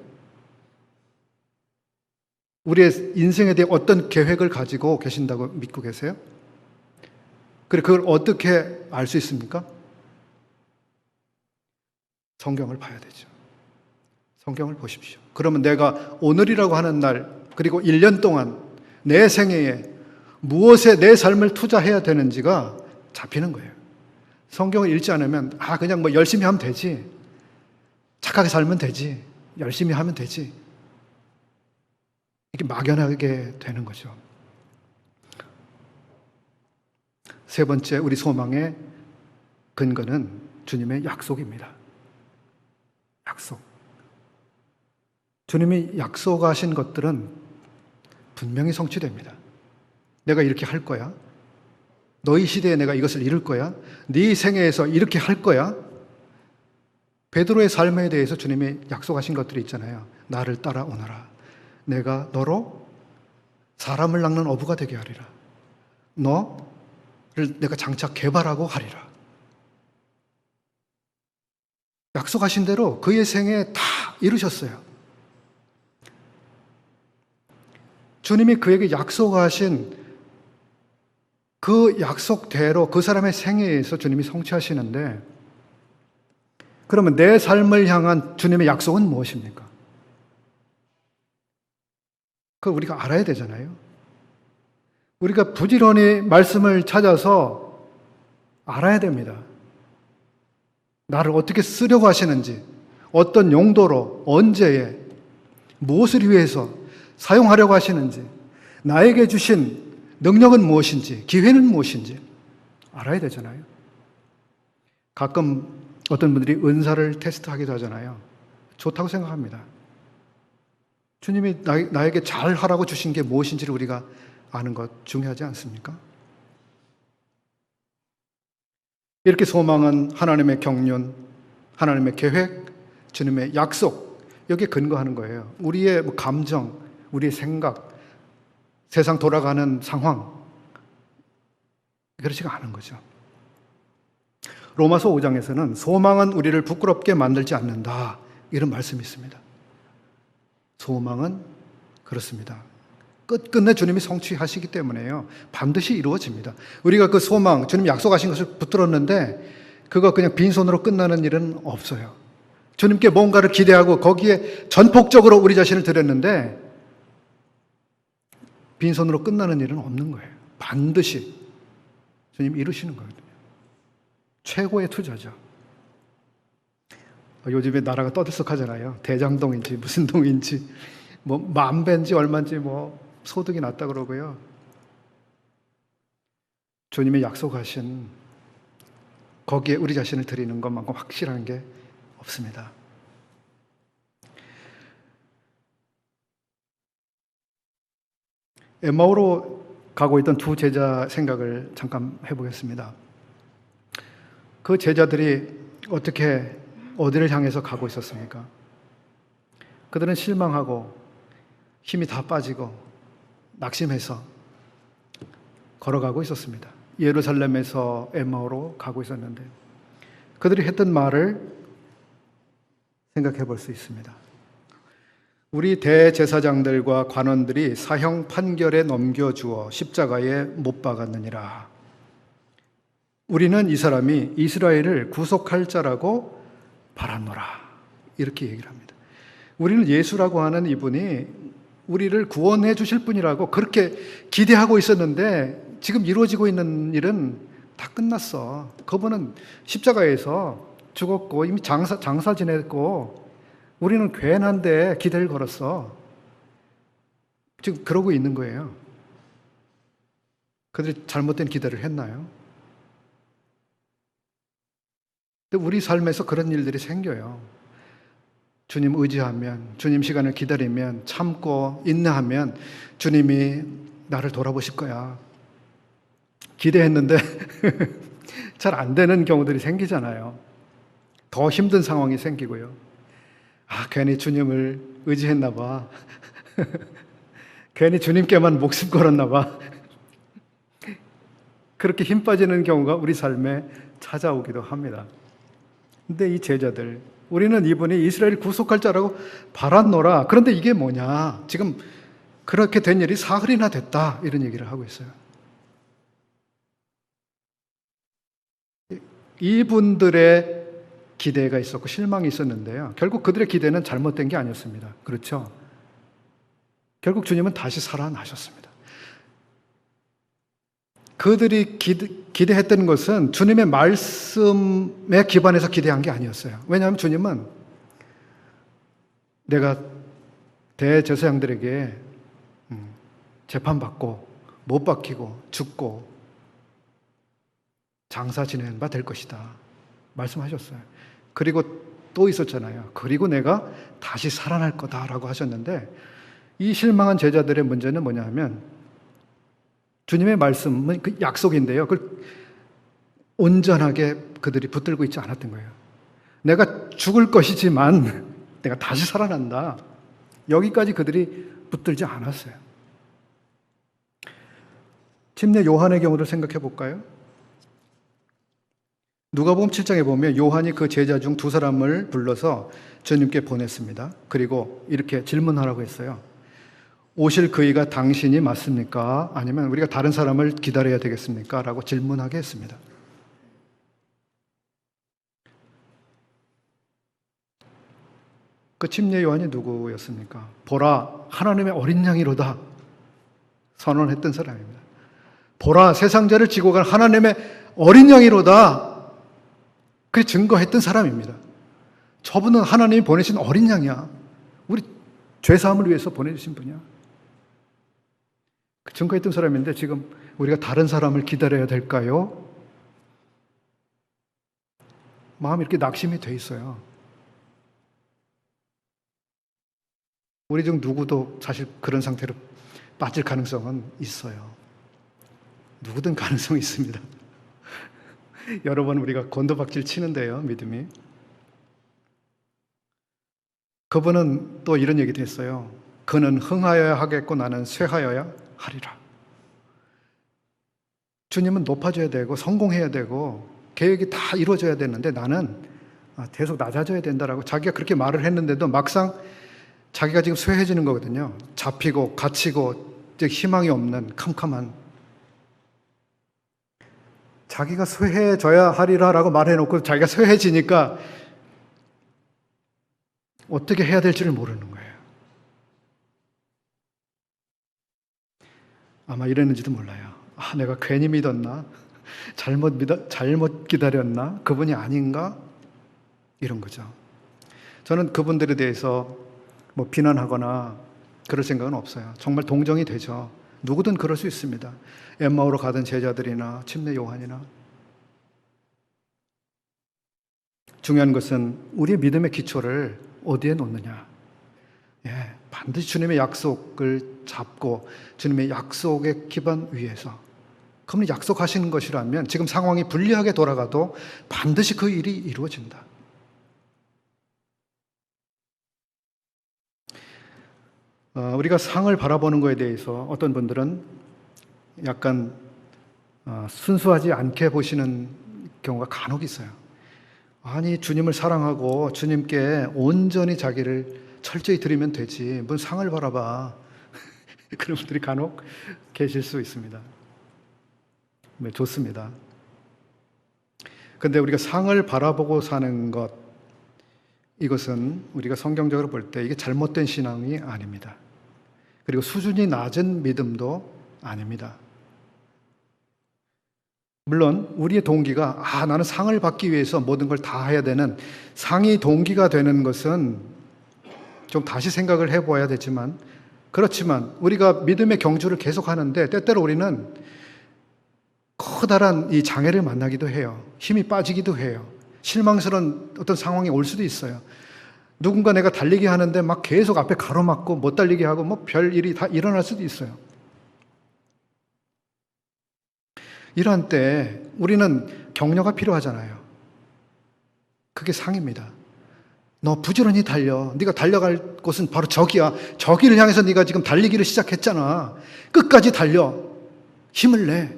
우리의 인생에 대해 어떤 계획을 가지고 계신다고 믿고 계세요? 그래, 그걸 어떻게 알 수 있습니까? 성경을 봐야 되죠. 성경을 보십시오. 그러면 내가 오늘이라고 하는 날, 그리고 1년 동안 내 생애에 무엇에 내 삶을 투자해야 되는지가 잡히는 거예요. 성경을 읽지 않으면, 그냥 뭐 열심히 하면 되지. 착하게 살면 되지. 열심히 하면 되지. 이게 막연하게 되는 거죠. 세 번째, 우리 소망의 근거는 주님의 약속입니다. 약속. 주님이 약속하신 것들은 분명히 성취됩니다. 내가 이렇게 할 거야. 너희 시대에 내가 이것을 이룰 거야. 네 생애에서 이렇게 할 거야. 베드로의 삶에 대해서 주님이 약속하신 것들이 있잖아요. 나를 따라오너라. 내가 너로 사람을 낚는 어부가 되게 하리라. 너를 내가 장차 개발하고 하리라. 약속하신 대로 그의 생에 다 이루셨어요. 주님이 그에게 약속하신 그 약속대로 그 사람의 생애에서 주님이 성취하시는데, 그러면 내 삶을 향한 주님의 약속은 무엇입니까? 그걸 우리가 알아야 되잖아요. 우리가 부지런히 말씀을 찾아서 알아야 됩니다. 나를 어떻게 쓰려고 하시는지, 어떤 용도로, 언제에, 무엇을 위해서 사용하려고 하시는지, 나에게 주신 능력은 무엇인지, 기회는 무엇인지 알아야 되잖아요. 가끔 어떤 분들이 은사를 테스트하기도 하잖아요. 좋다고 생각합니다. 주님이 나에게 잘 하라고 주신 게 무엇인지를 우리가 아는 것 중요하지 않습니까? 이렇게 소망은 하나님의 경륜, 하나님의 계획, 주님의 약속, 여기에 근거하는 거예요. 우리의 감정, 우리의 생각, 세상 돌아가는 상황, 그렇지가 않은 거죠. 로마서 5장에서는 소망은 우리를 부끄럽게 만들지 않는다, 이런 말씀이 있습니다. 소망은 그렇습니다. 끝끝내 주님이 성취하시기 때문에요. 반드시 이루어집니다. 우리가 그 소망, 주님 약속하신 것을 붙들었는데 그거 그냥 빈손으로 끝나는 일은 없어요. 주님께 뭔가를 기대하고 거기에 전폭적으로 우리 자신을 드렸는데 빈손으로 끝나는 일은 없는 거예요. 반드시 주님 이루시는 거거든요. 최고의 투자죠. 요즘에 나라가 떠들썩하잖아요. 대장동인지 무슨 동인지 뭐 만배인지 얼마인지 뭐 소득이 낮다 그러고요. 주님이 약속하신 거기에 우리 자신을 드리는 것만큼 확실한 게 없습니다. 엠마오로 가고 있던 두 제자 생각을 잠깐 해보겠습니다. 그 제자들이 어떻게 어디를 향해서 가고 있었습니까? 그들은 실망하고 힘이 다 빠지고 낙심해서 걸어가고 있었습니다. 예루살렘에서 엠마오로 가고 있었는데 그들이 했던 말을 생각해 볼 수 있습니다. 우리 대제사장들과 관원들이 사형 판결에 넘겨주어 십자가에 못 박았느니라. 우리는 이 사람이 이스라엘을 구속할 자라고 바랐노라. 이렇게 얘기를 합니다. 우리는 예수라고 하는 이분이 우리를 구원해 주실 분이라고 그렇게 기대하고 있었는데 지금 이루어지고 있는 일은 다 끝났어. 그분은 십자가에서 죽었고 이미 장사 지냈고 우리는 괜한데 기대를 걸었어. 지금 그러고 있는 거예요. 그들이 잘못된 기대를 했나요? 근데 우리 삶에서 그런 일들이 생겨요. 주님 의지하면, 주님 시간을 기다리면, 참고 인내하면 주님이 나를 돌아보실 거야. 기대했는데 잘 안 되는 경우들이 생기잖아요. 더 힘든 상황이 생기고요. 괜히 주님을 의지했나 봐. 괜히 주님께만 목숨 걸었나 봐. 그렇게 힘 빠지는 경우가 우리 삶에 찾아오기도 합니다. 근데 이 제자들, 우리는 이분이 이스라엘 구속할 자라고 바랐노라. 그런데 이게 뭐냐? 지금 그렇게 된 일이 사흘이나 됐다. 이런 얘기를 하고 있어요. 이분들의 기대가 있었고 실망이 있었는데요. 결국 그들의 기대는 잘못된 게 아니었습니다. 그렇죠? 결국 주님은 다시 살아나셨습니다. 그들이 기대했던 것은 주님의 말씀에 기반해서 기대한 게 아니었어요. 왜냐하면 주님은 내가 대제사장들에게 재판받고 못 박히고 죽고 장사 지내는 바 될 것이다 말씀하셨어요. 그리고 또 있었잖아요. 그리고 내가 다시 살아날 거다라고 하셨는데, 이 실망한 제자들의 문제는 뭐냐 하면 주님의 말씀은 그 약속인데요, 그걸 온전하게 그들이 붙들고 있지 않았던 거예요. 내가 죽을 것이지만 내가 다시 살아난다, 여기까지 그들이 붙들지 않았어요. 침례 요한의 경우를 생각해 볼까요? 누가복음 7장에 보면 요한이 그 제자 중 두 사람을 불러서 주님께 보냈습니다. 그리고 이렇게 질문하라고 했어요. 오실 그이가 당신이 맞습니까? 아니면 우리가 다른 사람을 기다려야 되겠습니까? 라고 질문하게 했습니다. 그 침례 요한이 누구였습니까? 보라, 하나님의 어린 양이로다 선언했던 사람입니다. 보라, 세상 죄를 지고 간 하나님의 어린 양이로다, 그 증거했던 사람입니다. 저분은 하나님이 보내신 어린 양이야. 우리 죄사함을 위해서 보내주신 분이야. 그 증거했던 사람인데 지금 우리가 다른 사람을 기다려야 될까요? 마음이 이렇게 낙심이 돼 있어요. 우리 중 누구도 사실 그런 상태로 빠질 가능성은 있어요. 누구든 가능성이 있습니다. 여러 번 우리가 곤두박질 치는데요, 믿음이. 그분은 또 이런 얘기도 했어요. 그는 흥하여야 하겠고 나는 쇠하여야 하리라. 주님은 높아져야 되고 성공해야 되고 계획이 다 이루어져야 되는데 나는 계속 낮아져야 된다라고 자기가 그렇게 말을 했는데도 막상 자기가 지금 쇠해지는 거거든요. 잡히고 갇히고 이제 희망이 없는 캄캄한, 자기가 쇠해져야 하리라라고 말해놓고 자기가 쇠해지니까 어떻게 해야 될지를 모르는 거예요. 아마 이랬는지도 몰라요. 내가 괜히 믿었나? 잘못 기다렸나? 그분이 아닌가? 이런 거죠. 저는 그분들에 대해서 뭐 비난하거나 그럴 생각은 없어요. 정말 동정이 되죠. 누구든 그럴 수 있습니다. 엠마오로 가던 제자들이나 침례 요한이나. 중요한 것은 우리의 믿음의 기초를 어디에 놓느냐. 반드시 주님의 약속을 잡고 주님의 약속의 기반 위에서, 그분이 약속하시는 것이라면 지금 상황이 불리하게 돌아가도 반드시 그 일이 이루어진다. 우리가 상을 바라보는 것에 대해서 어떤 분들은 약간 순수하지 않게 보시는 경우가 간혹 있어요. 아니, 주님을 사랑하고 주님께 온전히 자기를 철저히 드리면 되지, 뭔 상을 바라봐. 그런 분들이 간혹 계실 수 있습니다. 네, 좋습니다. 근데 우리가 상을 바라보고 사는 것, 이것은 우리가 성경적으로 볼 때 이게 잘못된 신앙이 아닙니다. 그리고 수준이 낮은 믿음도 아닙니다. 물론 우리의 동기가 나는 상을 받기 위해서 모든 걸 다 해야 되는 상이 동기가 되는 것은 좀 다시 생각을 해봐야 되지만, 그렇지만 우리가 믿음의 경주를 계속하는데 때때로 우리는 커다란 이 장애를 만나기도 해요. 힘이 빠지기도 해요. 실망스러운 어떤 상황이 올 수도 있어요. 누군가 내가 달리기 하는데 막 계속 앞에 가로막고 못 달리게 하고 뭐 별 일이 다 일어날 수도 있어요. 이러한 때 우리는 격려가 필요하잖아요. 그게 상입니다. 너 부지런히 달려. 네가 달려갈 곳은 바로 저기야. 저기를 향해서 네가 지금 달리기를 시작했잖아. 끝까지 달려. 힘을 내.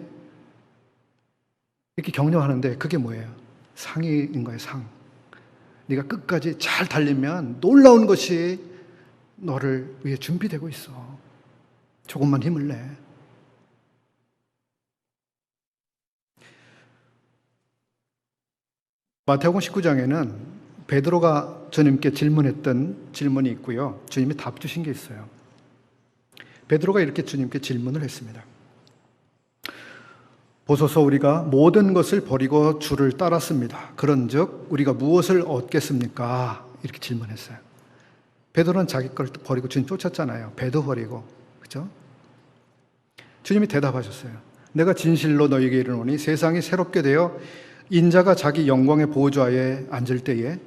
이렇게 격려하는데 그게 뭐예요? 상인 거예요, 상. 네가 끝까지 잘 달리면 놀라운 것이 너를 위해 준비되고 있어. 조금만 힘을 내. 마태복음 19장에는 베드로가 주님께 질문했던 질문이 있고요. 주님이 답 주신 게 있어요. 베드로가 이렇게 주님께 질문을 했습니다. 보소서 우리가 모든 것을 버리고 주를 따랐습니다. 그런즉 우리가 무엇을 얻겠습니까? 이렇게 질문했어요. 베드로는 자기 걸 버리고 주님 쫓았잖아요. 배도 버리고. 그죠? 주님이 대답하셨어요. 내가 진실로 너희에게 이르노니 세상이 새롭게 되어 인자가 자기 영광의 보좌에 앉을 때에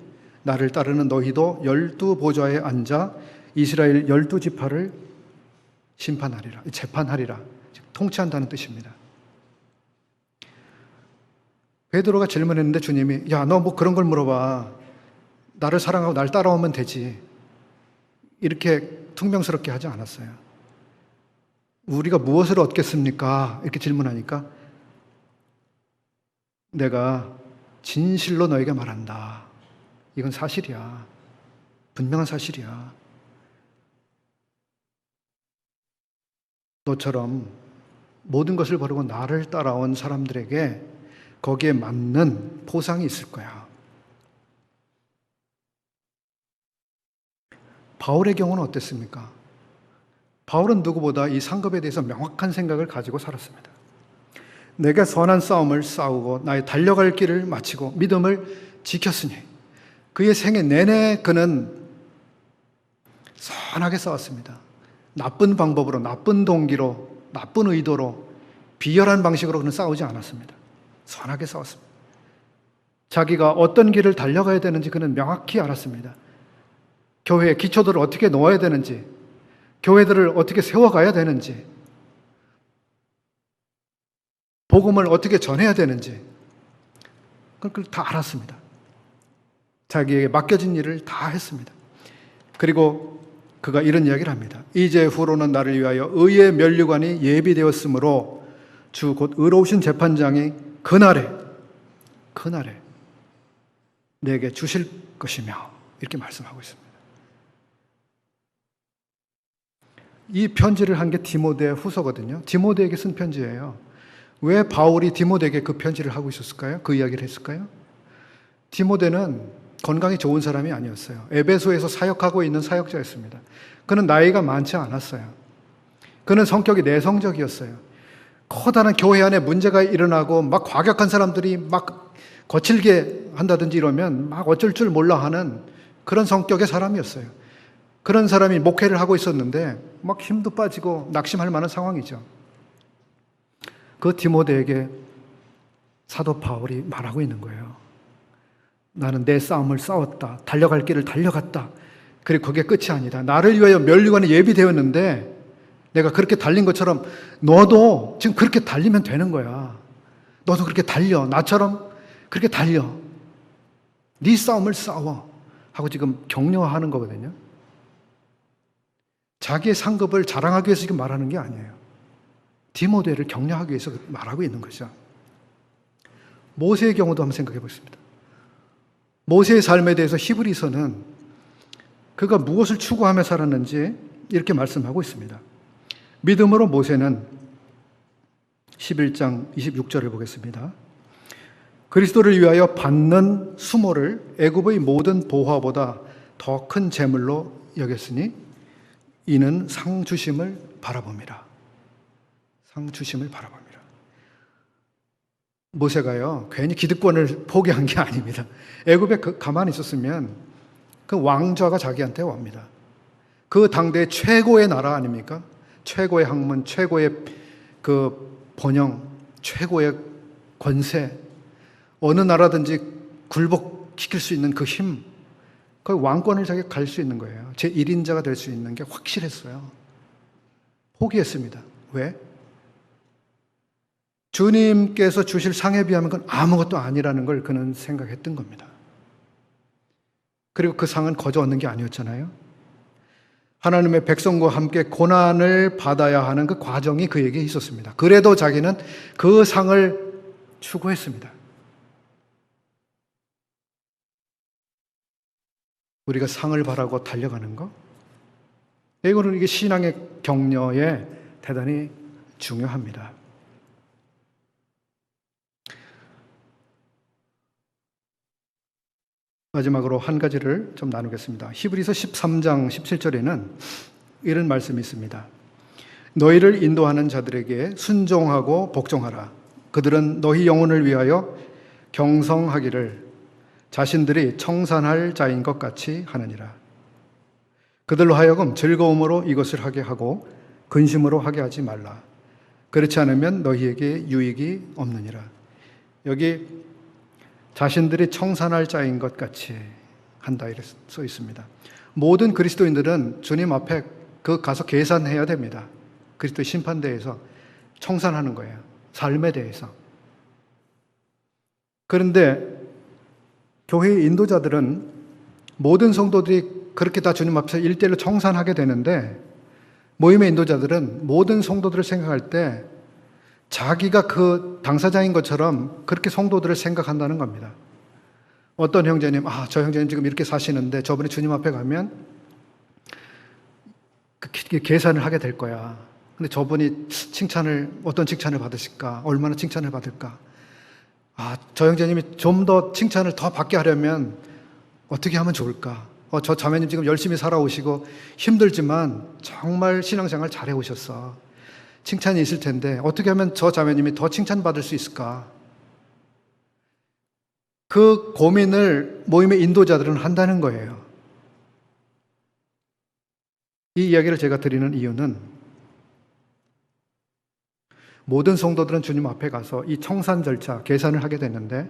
나를 따르는 너희도 12 보좌에 앉아 이스라엘 12지파를 심판하리라. 재판하리라. 즉 통치한다는 뜻입니다. 베드로가 질문했는데 주님이 야, 너 뭐 그런 걸 물어봐. 나를 사랑하고 날 따라오면 되지. 이렇게 퉁명스럽게 하지 않았어요. 우리가 무엇을 얻겠습니까? 이렇게 질문하니까 내가 진실로 너에게 말한다. 이건 사실이야. 분명한 사실이야. 너처럼 모든 것을 버리고 나를 따라온 사람들에게 거기에 맞는 보상이 있을 거야. 바울의 경우는 어땠습니까? 바울은 누구보다 이 상급에 대해서 명확한 생각을 가지고 살았습니다. 내가 선한 싸움을 싸우고 나의 달려갈 길을 마치고 믿음을 지켰으니 그의 생애 내내 그는 선하게 싸웠습니다. 나쁜 방법으로, 나쁜 동기로, 나쁜 의도로, 비열한 방식으로 그는 싸우지 않았습니다. 선하게 싸웠습니다. 자기가 어떤 길을 달려가야 되는지 그는 명확히 알았습니다. 교회에 기초들을 어떻게 놓아야 되는지, 교회들을 어떻게 세워가야 되는지, 복음을 어떻게 전해야 되는지 그걸 다 알았습니다. 자기에게 맡겨진 일을 다 했습니다. 그리고 그가 이런 이야기를 합니다. 이제 후로는 나를 위하여 의의 면류관이 예비되었으므로 주 곧 의로우신 재판장이 그날에 내게 주실 것이며 이렇게 말씀하고 있습니다. 이 편지를 한 게 디모데 후서거든요. 디모데에게 쓴 편지예요. 왜 바울이 디모데에게 그 편지를 하고 있었을까요? 그 이야기를 했을까요? 디모데는 건강이 좋은 사람이 아니었어요. 에베소에서 사역하고 있는 사역자였습니다. 그는 나이가 많지 않았어요. 그는 성격이 내성적이었어요. 커다란 교회 안에 문제가 일어나고 막 과격한 사람들이 막 거칠게 한다든지 이러면 막 어쩔 줄 몰라 하는 그런 성격의 사람이었어요. 그런 사람이 목회를 하고 있었는데 막 힘도 빠지고 낙심할 만한 상황이죠. 그 디모데에게 사도 바울이 말하고 있는 거예요. 나는 내 싸움을 싸웠다. 달려갈 길을 달려갔다. 그리고 그게 끝이 아니다. 나를 위하여 면류관이 예비되었는데 내가 그렇게 달린 것처럼 너도 지금 그렇게 달리면 되는 거야. 너도 그렇게 달려. 나처럼 그렇게 달려. 네 싸움을 싸워. 하고 지금 격려하는 거거든요. 자기의 상급을 자랑하기 위해서 지금 말하는 게 아니에요. 디모데를 격려하기 위해서 말하고 있는 거죠. 모세의 경우도 한번 생각해 보겠습니다. 모세의 삶에 대해서 히브리서는 그가 무엇을 추구하며 살았는지 이렇게 말씀하고 있습니다. 믿음으로 모세는 11장 26절을 보겠습니다. 그리스도를 위하여 받는 수모를 애굽의 모든 보화보다 더 큰 재물로 여겼으니 이는 상 주심을 바라봅니다. 상 주심을 바라봅니다. 모세가요, 괜히 기득권을 포기한 게 아닙니다. 애굽에 가만히 있었으면 그 왕좌가 자기한테 옵니다. 그 당대 최고의 나라 아닙니까? 최고의 학문, 최고의 그 번영, 최고의 권세, 어느 나라든지 굴복시킬 수 있는 그 힘, 그 왕권을 자기가 갈 수 있는 거예요. 제1인자가 될 수 있는 게 확실했어요. 포기했습니다. 왜? 주님께서 주실 상에 비하면 그건 아무것도 아니라는 걸 그는 생각했던 겁니다. 그리고 그 상은 거저 얻는 게 아니었잖아요. 하나님의 백성과 함께 고난을 받아야 하는 그 과정이 그에게 있었습니다. 그래도 자기는 그 상을 추구했습니다. 우리가 상을 바라고 달려가는 거? 이게 신앙의 격려에 대단히 중요합니다. 마지막으로 한 가지를 좀 나누겠습니다. 히브리서 13장 17절에는 이런 말씀이 있습니다. 너희를 인도하는 자들에게 순종하고 복종하라. 그들은 너희 영혼을 위하여 경성하기를 자신들이 청산할 자인 것 같이 하느니라. 그들로 하여금 즐거움으로 이것을 하게 하고 근심으로 하게 하지 말라. 그렇지 않으면 너희에게 유익이 없느니라. 여기 자신들이 청산할 자인 것 같이 한다 이렇게 써 있습니다. 모든 그리스도인들은 주님 앞에 가서 계산해야 됩니다. 그리스도의 심판대에서 청산하는 거예요. 삶에 대해서. 그런데 교회의 인도자들은 모든 성도들이 그렇게 다 주님 앞에서 일대일로 청산하게 되는데 모임의 인도자들은 모든 성도들을 생각할 때 자기가 그 당사자인 것처럼 그렇게 성도들을 생각한다는 겁니다. 어떤 형제님, 저 형제님 지금 이렇게 사시는데 저번에 주님 앞에 가면 계산을 하게 될 거야. 근데 저분이 어떤 칭찬을 받으실까? 얼마나 칭찬을 받을까? 저 형제님이 좀 더 칭찬을 더 받게 하려면 어떻게 하면 좋을까? 저 자매님 지금 열심히 살아오시고 힘들지만 정말 신앙생활 잘해 오셨어. 칭찬이 있을 텐데 어떻게 하면 저 자매님이 더 칭찬받을 수 있을까? 그 고민을 모임의 인도자들은 한다는 거예요. 이 이야기를 제가 드리는 이유는 모든 성도들은 주님 앞에 가서 이 청산 절차, 계산을 하게 되는데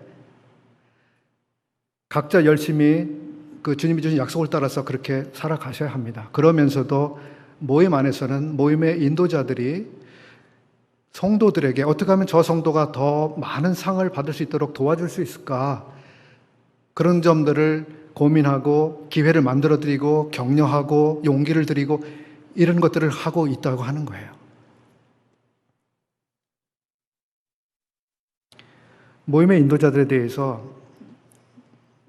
각자 열심히 그 주님이 주신 약속을 따라서 그렇게 살아가셔야 합니다. 그러면서도 모임 안에서는 모임의 인도자들이 성도들에게 어떻게 하면 저 성도가 더 많은 상을 받을 수 있도록 도와줄 수 있을까? 그런 점들을 고민하고 기회를 만들어 드리고 격려하고 용기를 드리고 이런 것들을 하고 있다고 하는 거예요. 모임의 인도자들에 대해서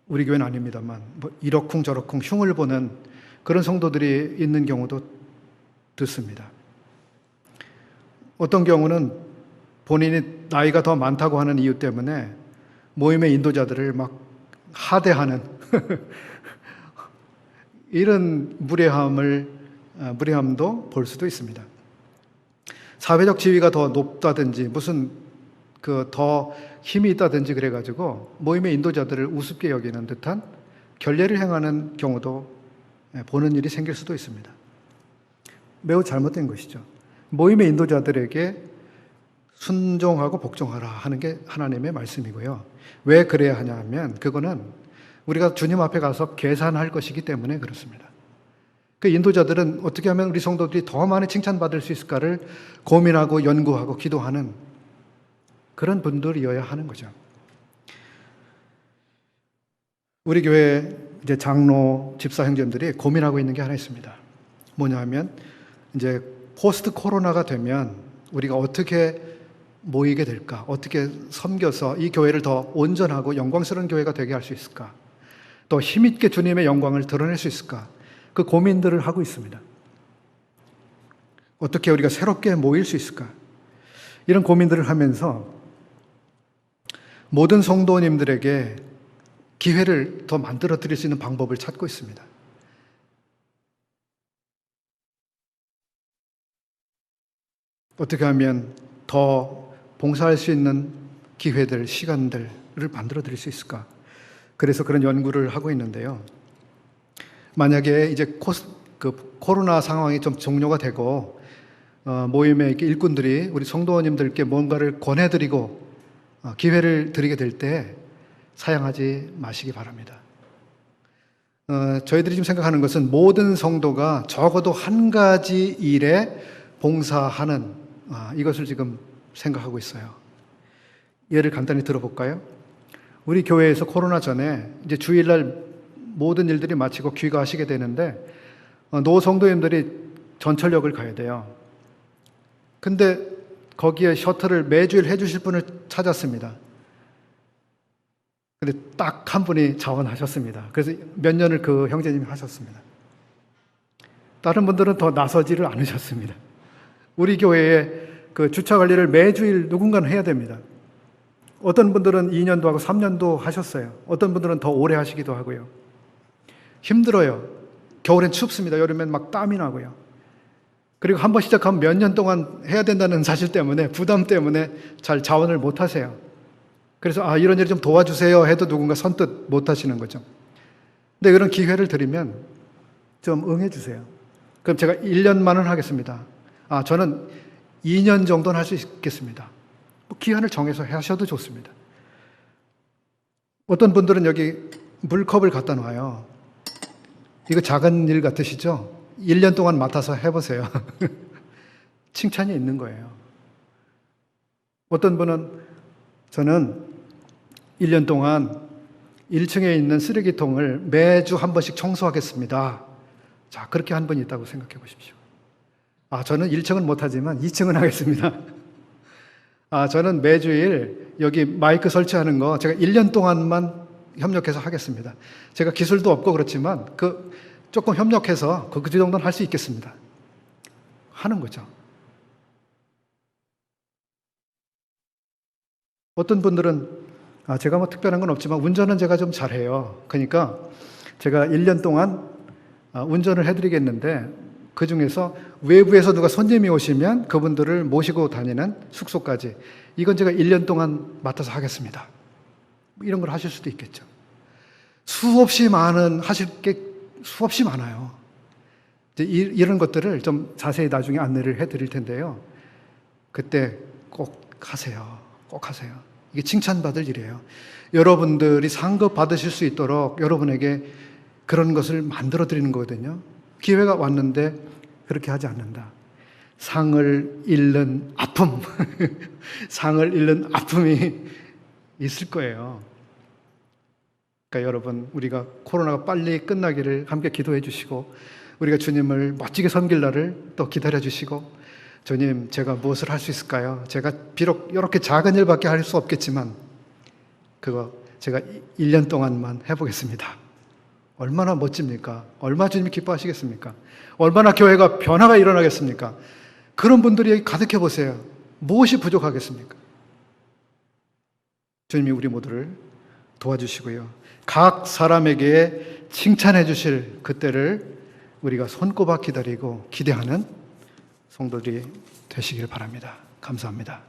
우리 교회는 아닙니다만 이러쿵 저러쿵 흉을 보는 그런 성도들이 있는 경우도 듣습니다. 어떤 경우는 본인이 나이가 더 많다고 하는 이유 때문에 모임의 인도자들을 막 하대하는 이런 무례함도 볼 수도 있습니다. 사회적 지위가 더 높다든지 무슨 더 힘이 있다든지 그래가지고 모임의 인도자들을 우습게 여기는 듯한 결례를 행하는 경우도 보는 일이 생길 수도 있습니다. 매우 잘못된 것이죠. 모임의 인도자들에게 순종하고 복종하라 하는 게 하나님의 말씀이고요. 왜 그래야 하냐 하면 그거는 우리가 주님 앞에 가서 계산할 것이기 때문에 그렇습니다. 그 인도자들은 어떻게 하면 우리 성도들이 더 많이 칭찬받을 수 있을까를 고민하고 연구하고 기도하는 그런 분들이어야 하는 거죠. 우리 교회 이제 장로, 집사 형제님들이 고민하고 있는 게 하나 있습니다. 뭐냐 하면 이제 포스트 코로나가 되면 우리가 어떻게 모이게 될까? 어떻게 섬겨서 이 교회를 더 온전하고 영광스러운 교회가 되게 할 수 있을까? 또 힘있게 주님의 영광을 드러낼 수 있을까? 그 고민들을 하고 있습니다. 어떻게 우리가 새롭게 모일 수 있을까? 이런 고민들을 하면서 모든 성도님들에게 기회를 더 만들어 드릴 수 있는 방법을 찾고 있습니다. 어떻게 하면 더 봉사할 수 있는 기회들, 시간들을 만들어 드릴 수 있을까? 그래서 그런 연구를 하고 있는데요. 만약에 이제 코로나 상황이 좀 종료가 되고 모임의 일꾼들이 우리 성도님들께 뭔가를 권해드리고 기회를 드리게 될 때 사양하지 마시기 바랍니다. 저희들이 지금 생각하는 것은 모든 성도가 적어도 한 가지 일에 봉사하는 이것을 지금 생각하고 있어요. 예를 간단히 들어볼까요? 우리 교회에서 코로나 전에 이제 주일날 모든 일들이 마치고 귀가하시게 되는데 노 성도님들이 전철역을 가야 돼요. 근데 거기에 셔틀을 매주일 해주실 분을 찾았습니다. 근데 딱 한 분이 자원하셨습니다. 그래서 몇 년을 그 형제님이 하셨습니다. 다른 분들은 더 나서지를 않으셨습니다. 우리 교회에 그 주차 관리를 매주일 누군가는 해야 됩니다. 어떤 분들은 2년도 하고 3년도 하셨어요. 어떤 분들은 더 오래 하시기도 하고요. 힘들어요. 겨울엔 춥습니다. 여름엔 막 땀이 나고요. 그리고 한번 시작하면 몇 년 동안 해야 된다는 사실 때문에, 부담 때문에 잘 자원을 못 하세요. 그래서 이런 일 좀 도와주세요 해도 누군가 선뜻 못 하시는 거죠. 근데 이런 기회를 드리면 좀 응해 주세요. 그럼 제가 1년만은 하겠습니다. 저는 2년 정도는 할 수 있겠습니다. 기한을 정해서 하셔도 좋습니다. 어떤 분들은 여기 물컵을 갖다 놔요. 이거 작은 일 같으시죠? 1년 동안 맡아서 해보세요. 칭찬이 있는 거예요. 어떤 분은 저는 1년 동안 1층에 있는 쓰레기통을 매주 한 번씩 청소하겠습니다. 자, 그렇게 한 번 있다고 생각해 보십시오. 저는 1층은 못하지만 2층은 하겠습니다. 저는 매주일 여기 마이크 설치하는 거 제가 1년 동안만 협력해서 하겠습니다. 제가 기술도 없고 그렇지만 조금 협력해서 그 정도는 할 수 있겠습니다. 하는 거죠. 어떤 분들은 제가 뭐 특별한 건 없지만 운전은 제가 좀 잘해요. 그러니까 제가 1년 동안 운전을 해드리겠는데 그 중에서 외부에서 누가 손님이 오시면 그분들을 모시고 다니는 숙소까지 이건 제가 1년 동안 맡아서 하겠습니다. 이런 걸 하실 수도 있겠죠. 하실 게 수없이 많아요. 이제 이런 것들을 좀 자세히 나중에 안내를 해드릴 텐데요. 그때 꼭 하세요. 꼭 하세요. 이게 칭찬받을 일이에요. 여러분들이 상급 받으실 수 있도록 여러분에게 그런 것을 만들어 드리는 거거든요. 기회가 왔는데 그렇게 하지 않는다. 상을 잃는 아픔, 상을 잃는 아픔이 있을 거예요. 그러니까 여러분, 우리가 코로나가 빨리 끝나기를 함께 기도해 주시고, 우리가 주님을 멋지게 섬길 날을 또 기다려 주시고, 주님, 제가 무엇을 할 수 있을까요? 제가 비록 이렇게 작은 일밖에 할 수 없겠지만, 그거 제가 1년 동안만 해보겠습니다. 얼마나 멋집니까? 얼마나 주님이 기뻐하시겠습니까? 얼마나 교회가 변화가 일어나겠습니까? 그런 분들이 여기 가득해 보세요. 무엇이 부족하겠습니까? 주님이 우리 모두를 도와주시고요. 각 사람에게 칭찬해 주실 그때를 우리가 손꼽아 기다리고 기대하는 성도들이 되시길 바랍니다. 감사합니다.